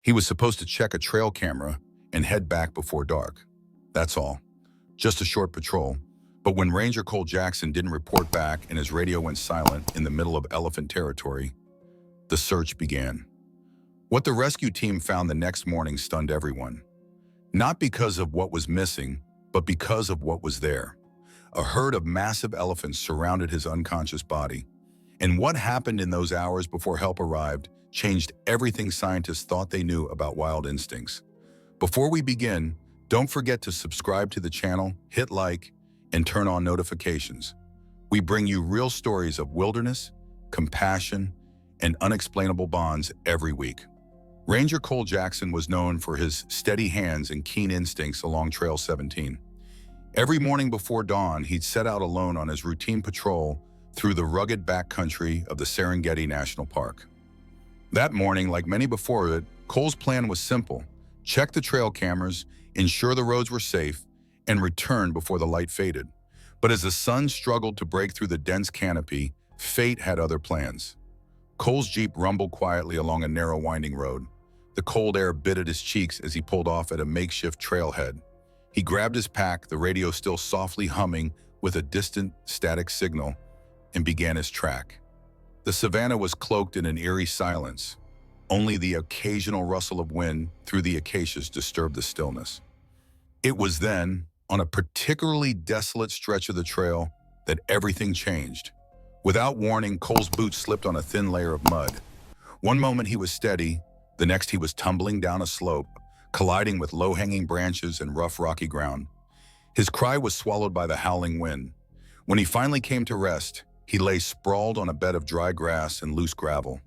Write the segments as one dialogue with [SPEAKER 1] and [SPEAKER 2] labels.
[SPEAKER 1] He was supposed to check a trail camera and head back before dark. That's all. Just a short patrol. But when Ranger Cole Jackson didn't report back and his radio went silent in the middle of elephant territory, the search began. What the rescue team found the next morning stunned everyone. Not because of what was missing, but because of what was there. A herd of massive elephants surrounded his unconscious body. And what happened in those hours before help arrived changed everything scientists thought they knew about wild instincts. Before we begin, don't forget to subscribe to the channel, hit like, and turn on notifications. We bring you real stories of wilderness, compassion, and unexplainable bonds every week. Ranger Cole Jackson was known for his steady hands and keen instincts along Trail 17. Every morning before dawn, he'd set out alone on his routine patrol through the rugged backcountry of the Serengeti National Park. That morning, like many before it, Cole's plan was simple: check the trail cameras, ensure the roads were safe, and return before the light faded. But as the sun struggled to break through the dense canopy, fate had other plans. Cole's Jeep rumbled quietly along a narrow winding road. The cold air bit at his cheeks as he pulled off at a makeshift trailhead. He grabbed his pack, the radio still softly humming with a distant, static signal, and began his track. The savannah was cloaked in an eerie silence. Only the occasional rustle of wind through the acacias disturbed the stillness. It was then, on a particularly desolate stretch of the trail, that everything changed. Without warning, Cole's boots slipped on a thin layer of mud. One moment he was steady, the next he was tumbling down a slope, colliding with low-hanging branches and rough, rocky ground. His cry was swallowed by the howling wind. When he finally came to rest, he lay sprawled on a bed of dry grass and loose gravel.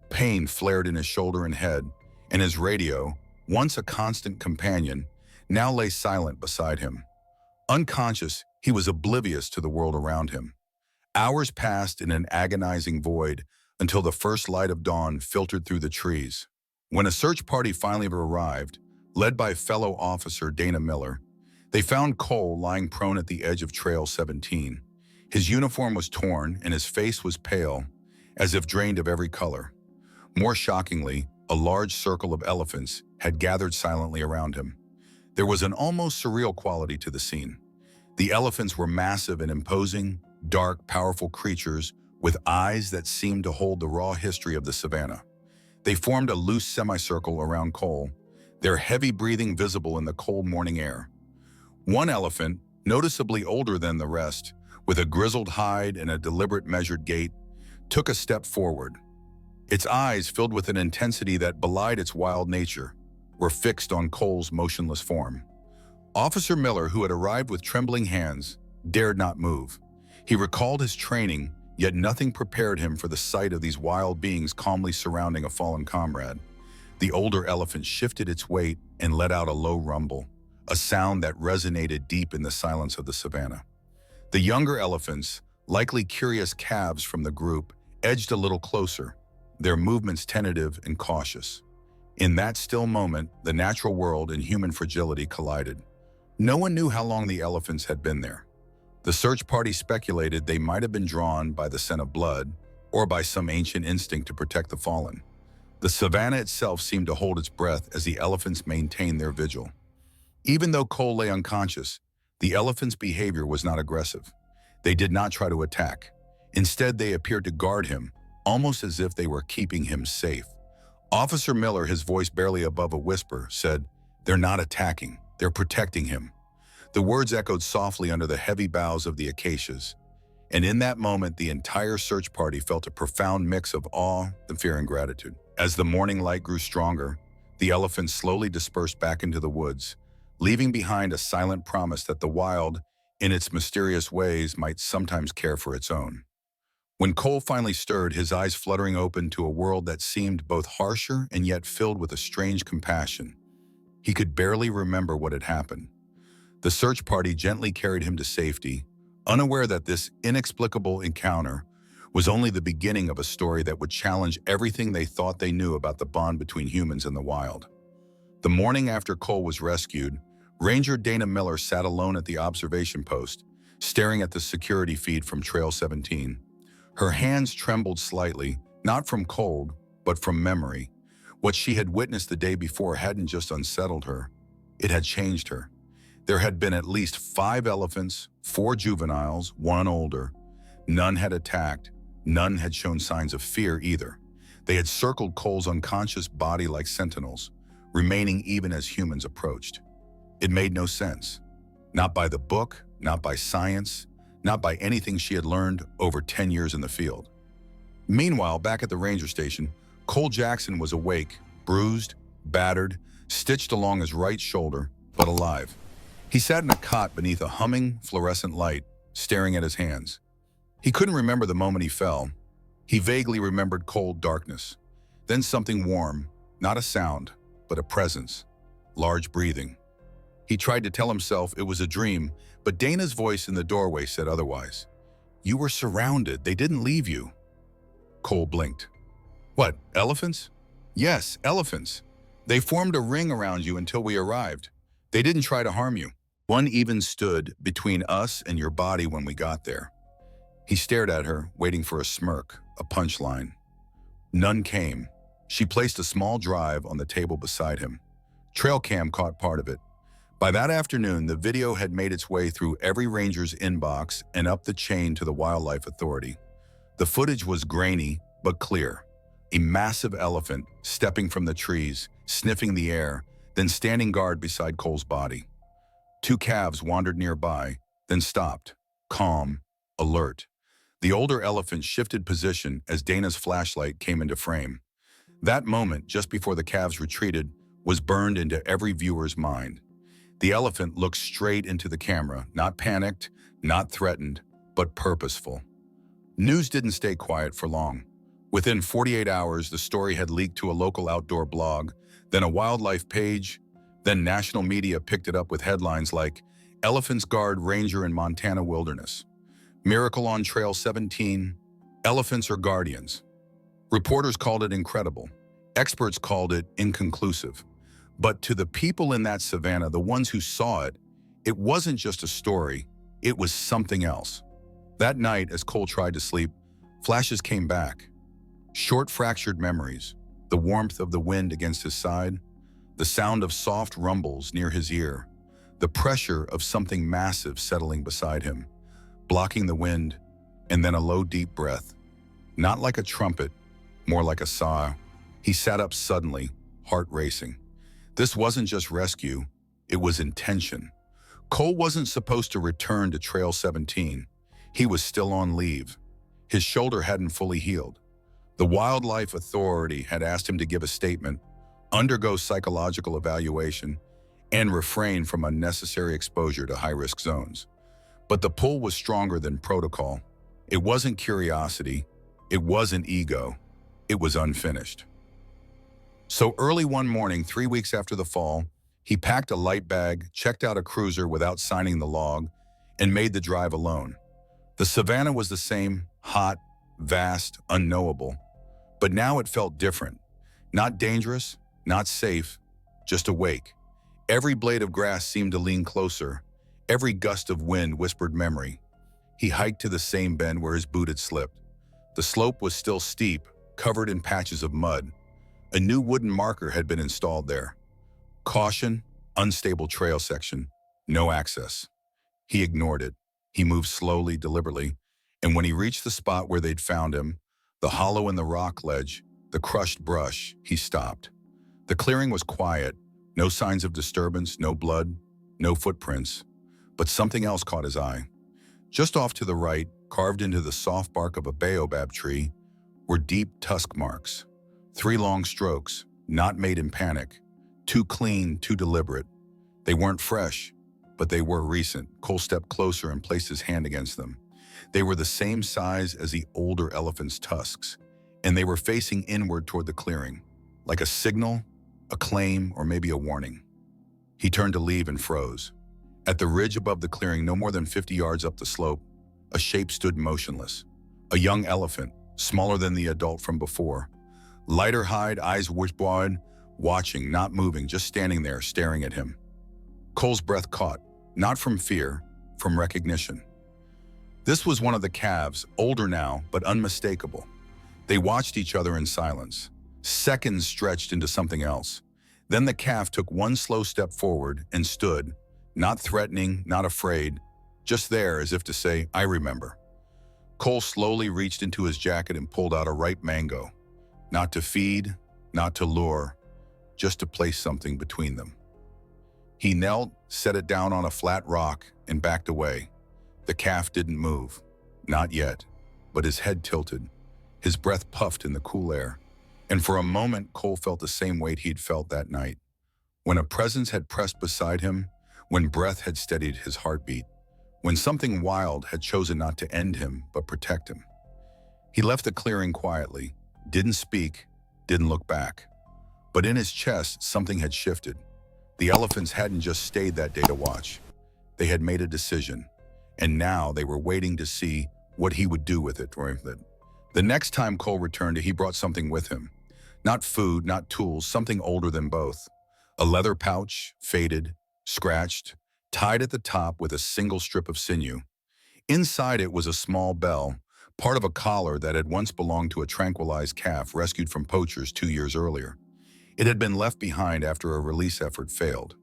[SPEAKER 1] Pain flared in his shoulder and head, and his radio, once a constant companion, now lay silent beside him. Unconscious, he was oblivious to the world around him. Hours passed in an agonizing void until the first light of dawn filtered through the trees. When a search party finally arrived, led by fellow officer Dana Miller, they found Cole lying prone at the edge of Trail 17. His uniform was torn and his face was pale, as if drained of every color. More shockingly, a large circle of elephants had gathered silently around him. There was an almost surreal quality to the scene. The elephants were massive and imposing, dark, powerful creatures with eyes that seemed to hold the raw history of the savannah. They formed a loose semicircle around Cole, their heavy breathing visible in the cold morning air. One elephant, noticeably older than the rest, with a grizzled hide and a deliberate measured gait, took a step forward. Its eyes, filled with an intensity that belied its wild nature, were fixed on Cole's motionless form. Officer Miller, who had arrived with trembling hands, dared not move. He recalled his training, yet nothing prepared him for the sight of these wild beings calmly surrounding a fallen comrade. The older elephant shifted its weight and let out a low rumble, a sound that resonated deep in the silence of the savannah. The younger elephants, likely curious calves from the group, edged a little closer, their movements tentative and cautious. In that still moment, the natural world and human fragility collided. No one knew how long the elephants had been there. The search party speculated they might have been drawn by the scent of blood or by some ancient instinct to protect the fallen. The savannah itself seemed to hold its breath as the elephants maintained their vigil. Even though Cole lay unconscious, the elephants' behavior was not aggressive. They did not try to attack. Instead, they appeared to guard him, almost as if they were keeping him safe. Officer Miller, his voice barely above a whisper, said, "They're not attacking, they're protecting him." The words echoed softly under the heavy boughs of the acacias, and in that moment, the entire search party felt a profound mix of awe, and fear, and gratitude. As the morning light grew stronger, the elephants slowly dispersed back into the woods, leaving behind a silent promise that the wild, in its mysterious ways, might sometimes care for its own. When Cole finally stirred, his eyes fluttering open to a world that seemed both harsher and yet filled with a strange compassion, he could barely remember what had happened. The search party gently carried him to safety, unaware that this inexplicable encounter was only the beginning of a story that would challenge everything they thought they knew about the bond between humans and the wild. The morning after Cole was rescued, Ranger Dana Miller sat alone at the observation post, staring at the security feed from Trail 17. Her hands trembled slightly, not from cold, but from memory. What she had witnessed the day before hadn't just unsettled her, it had changed her. There had been at least 5 elephants, 4 juveniles, 1 older. None had attacked, none had shown signs of fear either. They had circled Cole's unconscious body like sentinels, remaining even as humans approached. It made no sense. Not by the book, not by science, not by anything she had learned over 10 years in the field. Meanwhile, back at the ranger station, Cole Jackson was awake, bruised, battered, stitched along his right shoulder, but alive. He sat in a cot beneath a humming, fluorescent light, staring at his hands. He couldn't remember the moment he fell. He vaguely remembered cold darkness. Then something warm, not a sound, but a presence, large breathing. He tried to tell himself it was a dream, but Dana's voice in the doorway said otherwise. "You were surrounded. They didn't leave you." Cole blinked. "What, elephants?" "Yes, elephants. They formed a ring around you until we arrived. They didn't try to harm you. One even stood between us and your body when we got there." He stared at her, waiting for a smirk, a punchline. None came. She placed a small drive on the table beside him. Trail cam caught part of it. By that afternoon, the video had made its way through every ranger's inbox and up the chain to the Wildlife Authority. The footage was grainy, but clear. A massive elephant stepping from the trees, sniffing the air, then standing guard beside Cole's body. 2 calves wandered nearby, then stopped, calm, alert. The older elephant shifted position as Dana's flashlight came into frame. That moment, just before the calves retreated, was burned into every viewer's mind. The elephant looked straight into the camera, not panicked, not threatened, but purposeful. News didn't stay quiet for long. Within 48 hours, the story had leaked to a local outdoor blog, then a wildlife page, then national media picked it up with headlines like, "Elephants Guard Ranger in Montana Wilderness," "Miracle on Trail 17," "Elephants are Guardians." Reporters called it incredible. Experts called it inconclusive. But to the people in that savannah, the ones who saw it, it wasn't just a story, it was something else. That night, as Cole tried to sleep, flashes came back. Short, fractured memories, the warmth of the wind against his side, the sound of soft rumbles near his ear, the pressure of something massive settling beside him, blocking the wind, and then a low, deep breath. Not like a trumpet, more like a sigh. He sat up suddenly, heart racing. This wasn't just rescue, it was intention. Cole wasn't supposed to return to Trail 17. He was still on leave. His shoulder hadn't fully healed. The Wildlife Authority had asked him to give a statement, undergo psychological evaluation, and refrain from unnecessary exposure to high-risk zones. But the pull was stronger than protocol. It wasn't curiosity, it wasn't ego, it was unfinished. So early one morning, 3 weeks after the fall, he packed a light bag, checked out a cruiser without signing the log, and made the drive alone. The savannah was the same, hot, vast, unknowable. But now it felt different. Not dangerous, not safe, just awake. Every blade of grass seemed to lean closer. Every gust of wind whispered memory. He hiked to the same bend where his boot had slipped. The slope was still steep, covered in patches of mud. A new wooden marker had been installed there. Caution, unstable trail section, no access. He ignored it. He moved slowly, deliberately, and when he reached the spot where they'd found him, the hollow in the rock ledge, the crushed brush, he stopped. The clearing was quiet, no signs of disturbance, no blood, no footprints, but something else caught his eye. Just off to the right, carved into the soft bark of a baobab tree, were deep tusk marks. 3 long strokes, not made in panic, too clean, too deliberate. They weren't fresh, but they were recent. Cole stepped closer and placed his hand against them. They were the same size as the older elephant's tusks, and they were facing inward toward the clearing, like a signal, a claim, or maybe a warning. He turned to leave and froze. At the ridge above the clearing, no more than 50 yards up the slope, a shape stood motionless. A young elephant, smaller than the adult from before. Lighter hide, eyes wide, watching, not moving, just standing there, staring at him. Cole's breath caught, not from fear, from recognition. This was one of the calves, older now, but unmistakable. They watched each other in silence. Seconds stretched into something else. Then the calf took one slow step forward and stood, not threatening, not afraid, just there as if to say, "I remember." Cole slowly reached into his jacket and pulled out a ripe mango. Not to feed, not to lure, just to place something between them. He knelt, set it down on a flat rock, and backed away. The calf didn't move. Not yet, but his head tilted. His breath puffed in the cool air. And for a moment, Cole felt the same weight he'd felt that night. When a presence had pressed beside him, when breath had steadied his heartbeat, when something wild had chosen not to end him, but protect him. He left the clearing quietly, didn't speak, didn't look back. But in his chest, something had shifted. The elephants hadn't just stayed that day to watch. They had made a decision, and now they were waiting to see what he would do with it. The next time Cole returned, he brought something with him. Not food, not tools, something older than both. A leather pouch, faded, scratched, tied at the top with a single strip of sinew. Inside it was a small bell, part of a collar that had once belonged to a tranquilized calf rescued from poachers 2 years earlier. It had been left behind after a release effort failed.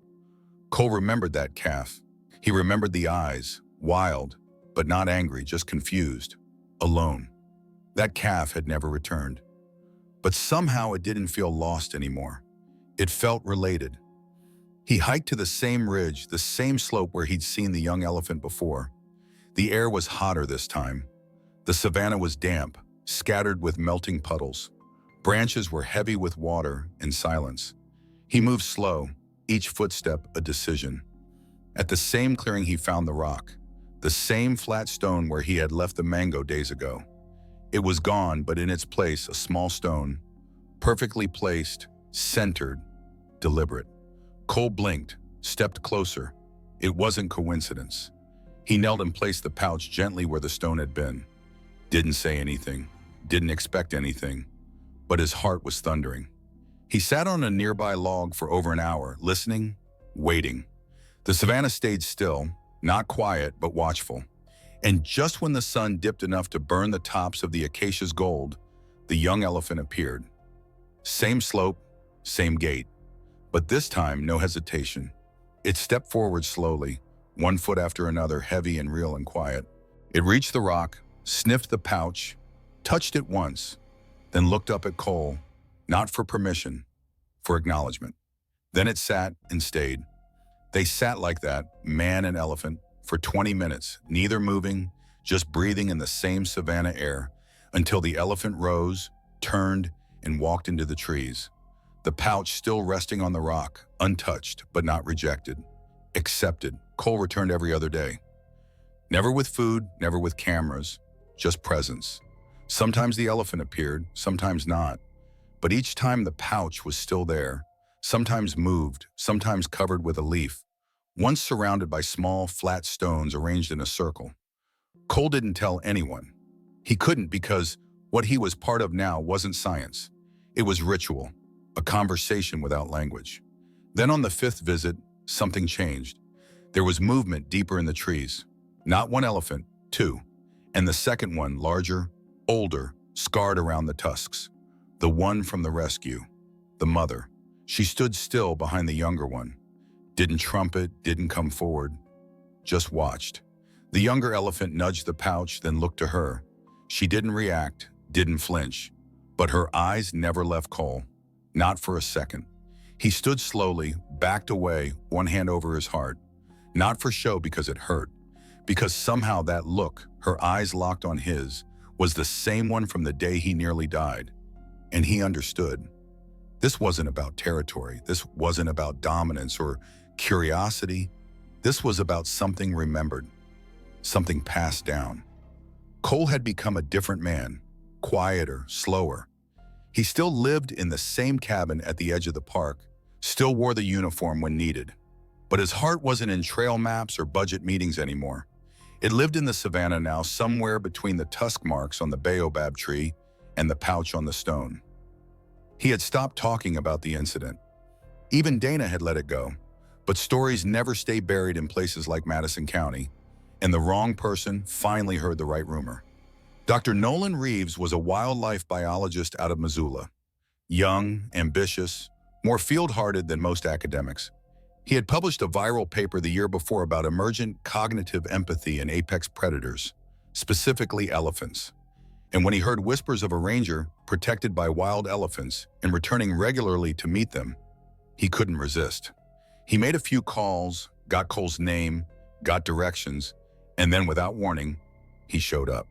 [SPEAKER 1] Cole remembered that calf. He remembered the eyes, wild, but not angry, just confused, alone. That calf had never returned. But somehow it didn't feel lost anymore. It felt related. He hiked to the same ridge, the same slope where he'd seen the young elephant before. The air was hotter this time. The savannah was damp, scattered with melting puddles. Branches were heavy with water and silence. He moved slow, each footstep a decision. At the same clearing he found the rock, the same flat stone where he had left the mango days ago. It was gone, but in its place a small stone, perfectly placed, centered, deliberate. Cole blinked, stepped closer. It wasn't coincidence. He knelt and placed the pouch gently where the stone had been. Didn't say anything, didn't expect anything, but his heart was thundering. He sat on a nearby log for over an hour, listening, waiting. The savannah stayed still, not quiet, but watchful. And just when the sun dipped enough to burn the tops of the acacias gold, the young elephant appeared. Same slope, same gait. But this time, no hesitation. It stepped forward slowly, one foot after another, heavy and real and quiet. It reached the rock, sniffed the pouch, touched it once, then looked up at Cole, not for permission, for acknowledgement. Then it sat and stayed. They sat like that, man and elephant, for 20 minutes, neither moving, just breathing in the same savannah air, until the elephant rose, turned, and walked into the trees. The pouch still resting on the rock, untouched but not rejected. Accepted. Cole returned every other day. Never with food, never with cameras, just presence. Sometimes the elephant appeared, sometimes not. But each time the pouch was still there, sometimes moved, sometimes covered with a leaf, once surrounded by small, flat stones arranged in a circle. Cole didn't tell anyone. He couldn't, because what he was part of now wasn't science. It was ritual, a conversation without language. Then on the 5th visit, something changed. There was movement deeper in the trees. Not one elephant, 2. And the second one, larger, older, scarred around the tusks. The one from the rescue, the mother. She stood still behind the younger one. Didn't trumpet, didn't come forward, just watched. The younger elephant nudged the pouch, then looked to her. She didn't react, didn't flinch, but her eyes never left Cole, not for a second. He stood slowly, backed away, one hand over his heart. Not for show, because it hurt, because somehow that look, her eyes locked on his, was the same one from the day he nearly died. And he understood. This wasn't about territory. This wasn't about dominance or curiosity. This was about something remembered, something passed down. Cole had become a different man, quieter, slower. He still lived in the same cabin at the edge of the park, still wore the uniform when needed. But his heart wasn't in trail maps or budget meetings anymore. It lived in the savannah now, somewhere between the tusk marks on the baobab tree and the pouch on the stone. He had stopped talking about the incident. Even Dana had let it go. But stories never stay buried in places like Madison County, and the wrong person finally heard the right rumor. Dr. Nolan Reeves was a wildlife biologist out of Missoula. Young, ambitious, more field-hearted than most academics. He had published a viral paper the year before about emergent cognitive empathy in apex predators, specifically elephants. And when he heard whispers of a ranger protected by wild elephants and returning regularly to meet them, he couldn't resist. He made a few calls, got Cole's name, got directions, and then without warning, he showed up.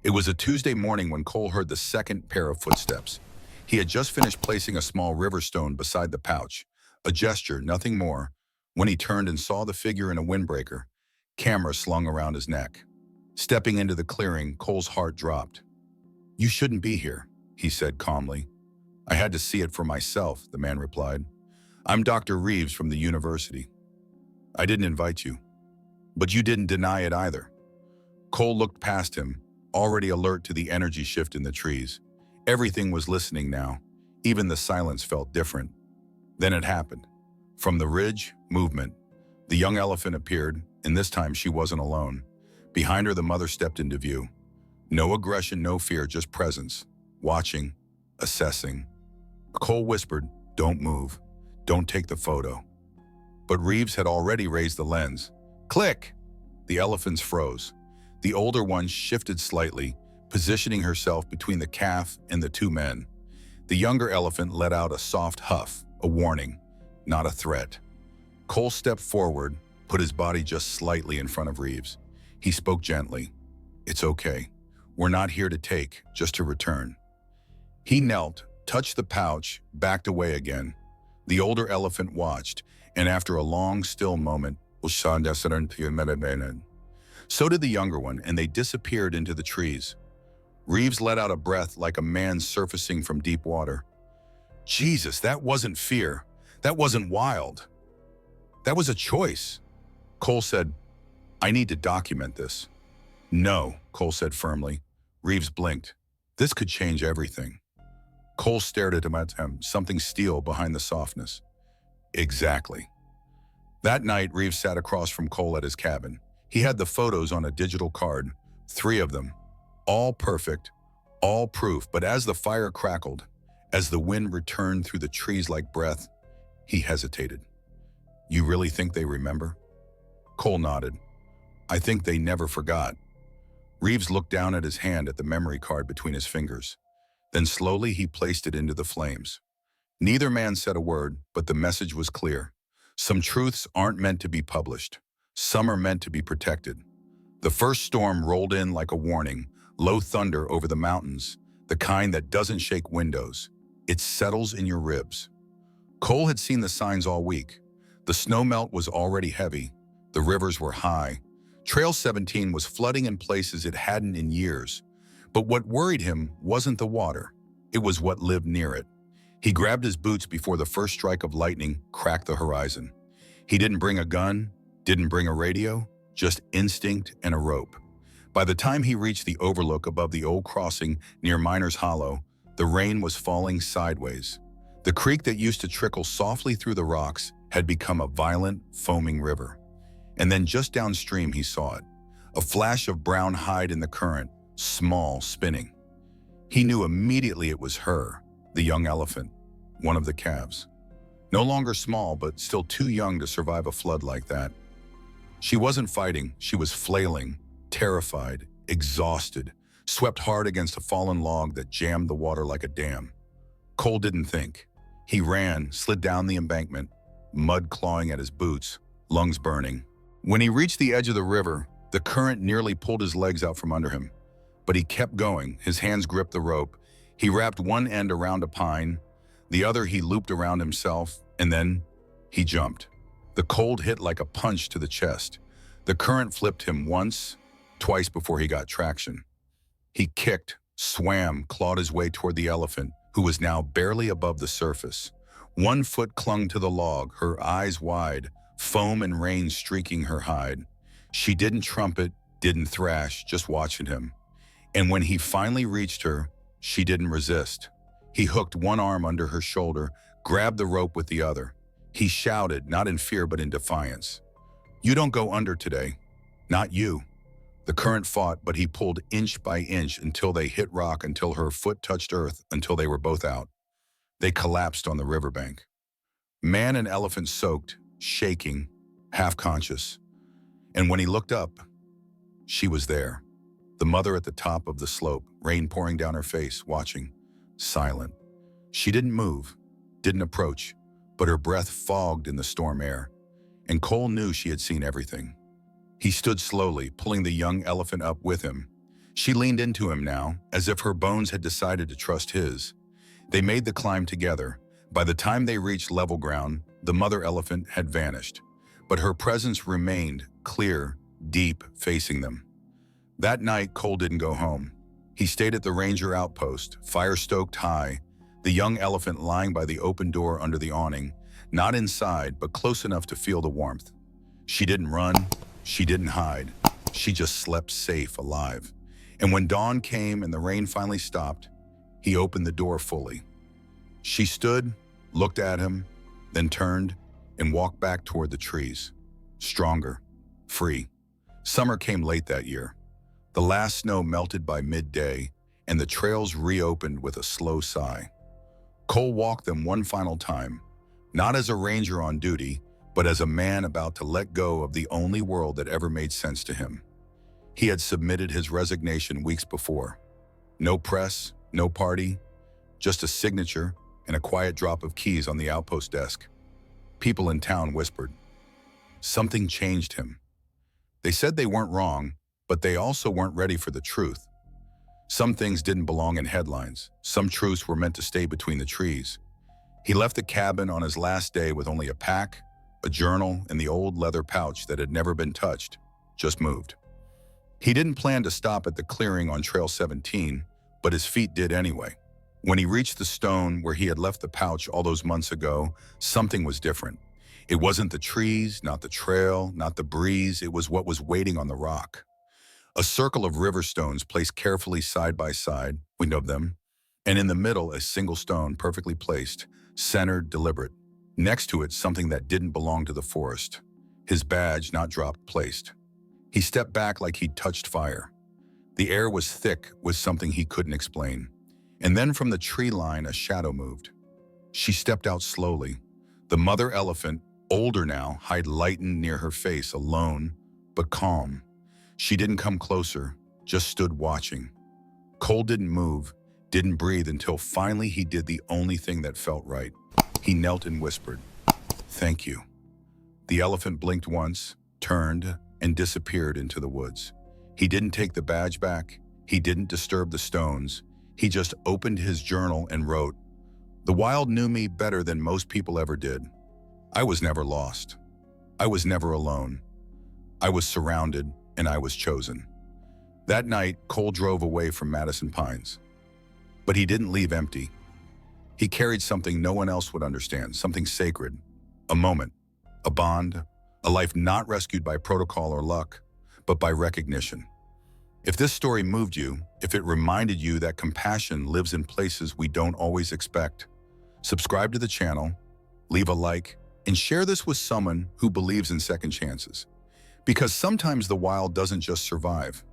[SPEAKER 1] It was a Tuesday morning when Cole heard the second pair of footsteps. He had just finished placing a small river stone beside the pouch, a gesture, nothing more, when he turned and saw the figure in a windbreaker, camera slung around his neck. Stepping into the clearing, Cole's heart dropped. "You shouldn't be here," he said calmly. "I had to see it for myself," the man replied. "I'm Dr. Reeves from the university. I didn't invite you, but you didn't deny it either." Cole looked past him, already alert to the energy shift in the trees. Everything was listening now. Even the silence felt different. Then it happened. From the ridge, movement. The young elephant appeared, and this time she wasn't alone. Behind her, the mother stepped into view. No aggression, no fear, just presence. Watching, assessing. Cole whispered, "Don't move. Don't take the photo." But Reeves had already raised the lens. Click! The elephants froze. The older one shifted slightly, positioning herself between the calf and the two men. The younger elephant let out a soft huff, a warning, not a threat. Cole stepped forward, put his body just slightly in front of Reeves. He spoke gently. "It's okay. We're not here to take, just to return." He knelt, touched the pouch, backed away again. The older elephant watched, and after a long, still moment, so did the younger one, and they disappeared into the trees. Reeves let out a breath like a man surfacing from deep water. "Jesus, that wasn't fear. That wasn't wild. That was a choice." Cole said, "I need to document this." "No," Cole said firmly. Reeves blinked. "This could change everything." Cole stared at him, something steel behind the softness. "Exactly." That night, Reeves sat across from Cole at his cabin. He had the photos on a digital card, 3 of them. All perfect, all proof, but as the fire crackled, as the wind returned through the trees like breath, he hesitated. "You really think they remember?" Cole nodded. "I think they never forgot." Reeves looked down at his hand at the memory card between his fingers. Then slowly he placed it into the flames. Neither man said a word, but the message was clear. Some truths aren't meant to be published. Some are meant to be protected. The first storm rolled in like a warning, low thunder over the mountains, the kind that doesn't shake windows. It settles in your ribs. Cole had seen the signs all week. The snowmelt was already heavy. The rivers were high. Trail 17 was flooding in places it hadn't in years. But what worried him wasn't the water. It was what lived near it. He grabbed his boots before the first strike of lightning cracked the horizon. He didn't bring a gun, didn't bring a radio, just instinct and a rope. By the time he reached the overlook above the old crossing near Miners Hollow, the rain was falling sideways. The creek that used to trickle softly through the rocks had become a violent, foaming river. And then just downstream he saw it, a flash of brown hide in the current, small, spinning. He knew immediately it was her, the young elephant, one of the calves. No longer small, but still too young to survive a flood like that. She wasn't fighting, she was flailing, terrified, exhausted, swept hard against a fallen log that jammed the water like a dam. Cole didn't think. He ran, slid down the embankment, mud clawing at his boots, lungs burning. When he reached the edge of the river, the current nearly pulled his legs out from under him. But he kept going, his hands gripped the rope. He wrapped one end around a pine, the other he looped around himself, and then he jumped. The cold hit like a punch to the chest. The current flipped him once, twice before he got traction. He kicked, swam, clawed his way toward the elephant, who was now barely above the surface. One foot clung to the log, her eyes wide, foam and rain streaking her hide. She didn't trumpet, didn't thrash, just watching him. And when he finally reached her, she didn't resist. He hooked one arm under her shoulder, grabbed the rope with the other. He shouted, not in fear but in defiance. "You don't go under today. Not you." The current fought, but he pulled inch by inch until they hit rock, until her foot touched earth, until they were both out. They collapsed on the riverbank. Man and elephant soaked, shaking, half-conscious. And when he looked up, she was there. The mother at the top of the slope, rain pouring down her face, watching, silent. She didn't move, didn't approach, but her breath fogged in the storm air. And Cole knew she had seen everything. He stood slowly, pulling the young elephant up with him. She leaned into him now, as if her bones had decided to trust his. They made the climb together. By the time they reached level ground, the mother elephant had vanished, but her presence remained clear, deep, facing them. That night, Cole didn't go home. He stayed at the ranger outpost, fire stoked high, the young elephant lying by the open door under the awning, not inside, but close enough to feel the warmth. She didn't run, she didn't hide. She just slept safe, alive. And when dawn came and the rain finally stopped, he opened the door fully. She stood, looked at him, then turned and walked back toward the trees. Stronger, free. Summer came late that year. The last snow melted by midday, and the trails reopened with a slow sigh. Cole walked them one final time, not as a ranger on duty, but as a man about to let go of the only world that ever made sense to him. He had submitted his resignation weeks before. No press, no party, just a signature and a quiet drop of keys on the outpost desk. People in town whispered. Something changed him. They said they weren't wrong, but they also weren't ready for the truth. Some things didn't belong in headlines. Some truths were meant to stay between the trees. He left the cabin on his last day with only a pack, a journal, and the old leather pouch that had never been touched, just moved. He didn't plan to stop at the clearing on Trail 17, but his feet did anyway. When he reached the stone where he had left the pouch all those months ago, something was different. It wasn't the trees, not the trail, not the breeze, it was what was waiting on the rock. A circle of river stones placed carefully side by side, wind of them, and in the middle a single stone perfectly placed, centered, deliberate. Next to it, something that didn't belong to the forest. His badge, not dropped, placed. He stepped back like he'd touched fire. The air was thick with something he couldn't explain. And then from the tree line, a shadow moved. She stepped out slowly. The mother elephant, older now, hide lightened near her face, alone, but calm. She didn't come closer, just stood watching. Cole didn't move, didn't breathe until finally he did the only thing that felt right. He knelt and whispered, "Thank you." The elephant blinked once, turned, and disappeared into the woods. He didn't take the badge back. He didn't disturb the stones. He just opened his journal and wrote, "The wild knew me better than most people ever did. I was never lost. I was never alone. I was surrounded, and I was chosen." That night, Cole drove away from Madison Pines. But he didn't leave empty. He carried something no one else would understand, something sacred, a moment, a bond, a life not rescued by protocol or luck, but by recognition. If this story moved you, if it reminded you that compassion lives in places we don't always expect, subscribe to the channel, leave a like, and share this with someone who believes in second chances. Because sometimes the wild doesn't just survive,